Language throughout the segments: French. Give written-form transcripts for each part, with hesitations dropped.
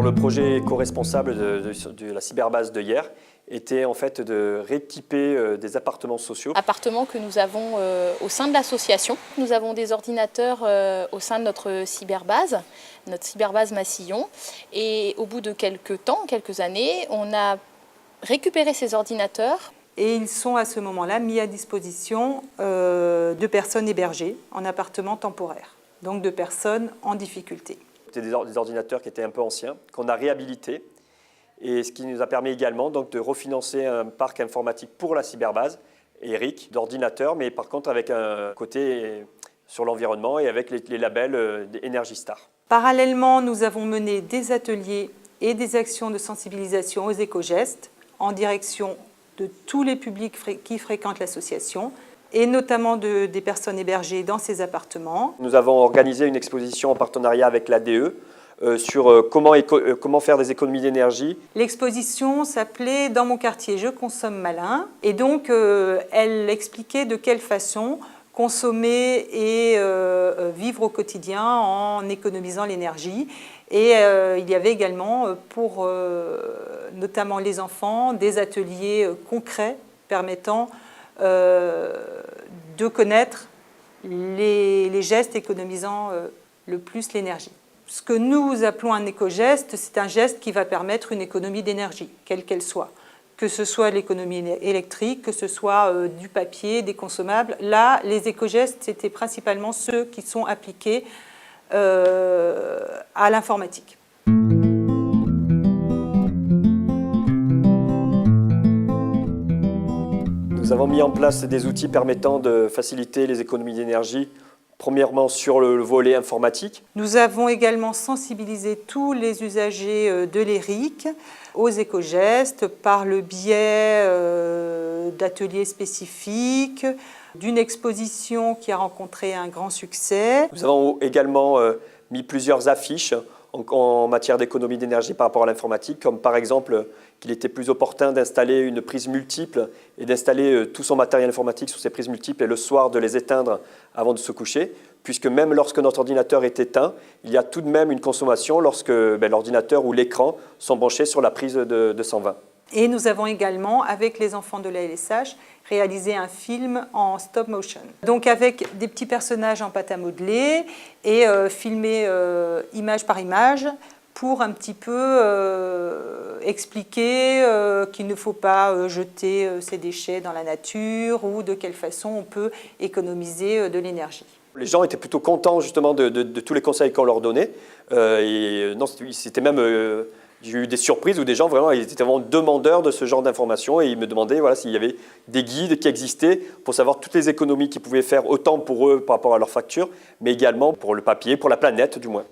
le projet éco-responsable de la cyberbase de Hyères était en fait de rééquiper des appartements sociaux. Appartements que nous avons au sein de l'association. Nous avons des ordinateurs au sein de notre cyberbase Massillon. Et au bout de quelques années, on a récupéré ces ordinateurs. Et ils sont à ce moment-là mis à disposition de personnes hébergées en appartement temporaire, donc de personnes en difficulté. C'était des ordinateurs qui étaient un peu anciens, qu'on a réhabilités, et ce qui nous a permis également donc, de refinancer un parc informatique pour la cyberbase, Eric, d'ordinateurs, mais par contre avec un côté sur l'environnement et avec les labels Energy Star. Parallèlement, nous avons mené des ateliers et des actions de sensibilisation aux éco-gestes en direction de tous les publics qui fréquentent l'association, et notamment des personnes hébergées dans ces appartements. Nous avons organisé une exposition en partenariat avec l'ADE sur comment faire des économies d'énergie. L'exposition s'appelait « Dans mon quartier, je consomme malin » et donc elle expliquait de quelle façon consommer et vivre au quotidien en économisant l'énergie. Et il y avait également pour notamment les enfants des ateliers concrets permettant de connaître les gestes économisant le plus l'énergie. Ce que nous appelons un éco-geste, c'est un geste qui va permettre une économie d'énergie, quelle qu'elle soit. Que ce soit l'économie électrique, que ce soit du papier, des consommables. Là, les éco-gestes, c'était principalement ceux qui sont appliqués à l'informatique. Nous avons mis en place des outils permettant de faciliter les économies d'énergie, premièrement sur le volet informatique. Nous avons également sensibilisé tous les usagers de l'ERIC aux éco-gestes par le biais d'ateliers spécifiques, d'une exposition qui a rencontré un grand succès. Nous avons également mis plusieurs affiches en matière d'économie d'énergie par rapport à l'informatique, comme par exemple qu'il était plus opportun d'installer une prise multiple et d'installer tout son matériel informatique sur ces prises multiples et le soir de les éteindre avant de se coucher, puisque même lorsque notre ordinateur est éteint, il y a tout de même une consommation lorsque l'ordinateur ou l'écran sont branchés sur la prise de 120. Et nous avons également, avec les enfants de la LSH, réalisé un film en stop motion. Donc avec des petits personnages en pâte à modeler et filmé image par image pour un petit peu expliquer qu'il ne faut pas jeter ses déchets dans la nature ou de quelle façon on peut économiser de l'énergie. Les gens étaient plutôt contents justement de tous les conseils qu'on leur donnait. C'était même... J'ai eu des surprises où des gens vraiment, ils étaient vraiment demandeurs de ce genre d'informations et ils me demandaient voilà, s'il y avait des guides qui existaient pour savoir toutes les économies qu'ils pouvaient faire, autant pour eux par rapport à leurs factures, mais également pour le papier, pour la planète du moins.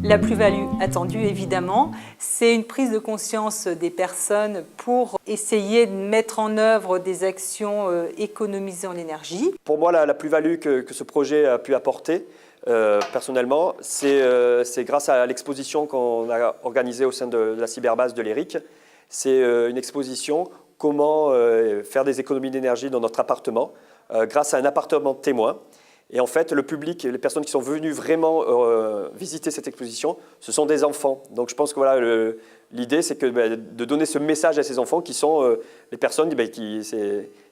La plus-value attendue, évidemment, c'est une prise de conscience des personnes pour essayer de mettre en œuvre des actions économisant l'énergie. Pour moi, la plus-value que ce projet a pu apporter, personnellement, c'est grâce à l'exposition qu'on a organisée au sein de la cyberbase de l'ERIC. C'est une exposition « Comment faire des économies d'énergie dans notre appartement » grâce à un appartement témoin. Et en fait, le public, les personnes qui sont venues vraiment visiter cette exposition, ce sont des enfants. Donc je pense que voilà, l'idée, c'est de donner ce message à ces enfants qui sont les personnes,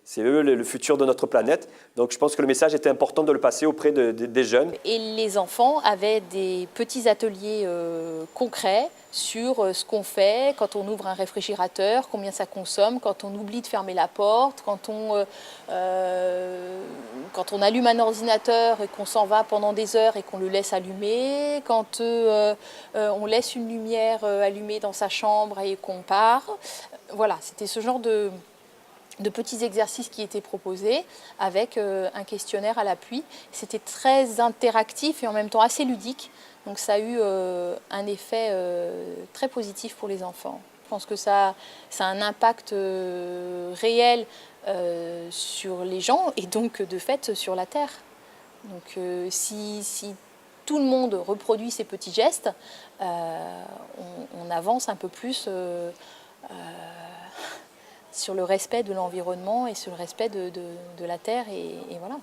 c'est eux le futur de notre planète. Donc je pense que le message était important de le passer auprès des jeunes. Et les enfants avaient des petits ateliers concrets sur ce qu'on fait quand on ouvre un réfrigérateur, combien ça consomme, quand on oublie de fermer la porte, quand on allume un ordinateur et qu'on s'en va pendant des heures et qu'on le laisse allumer, quand on laisse une lumière allumée dans sa chambre et qu'on part. Voilà, c'était ce genre de petits exercices qui étaient proposés avec un questionnaire à l'appui. C'était très interactif et en même temps assez ludique. Donc ça a eu un effet très positif pour les enfants. Je pense que ça a un impact réel sur les gens et donc de fait sur la Terre. Donc si tout le monde reproduit ces petits gestes, on avance un peu plus sur le respect de l'environnement et sur le respect de la Terre et voilà.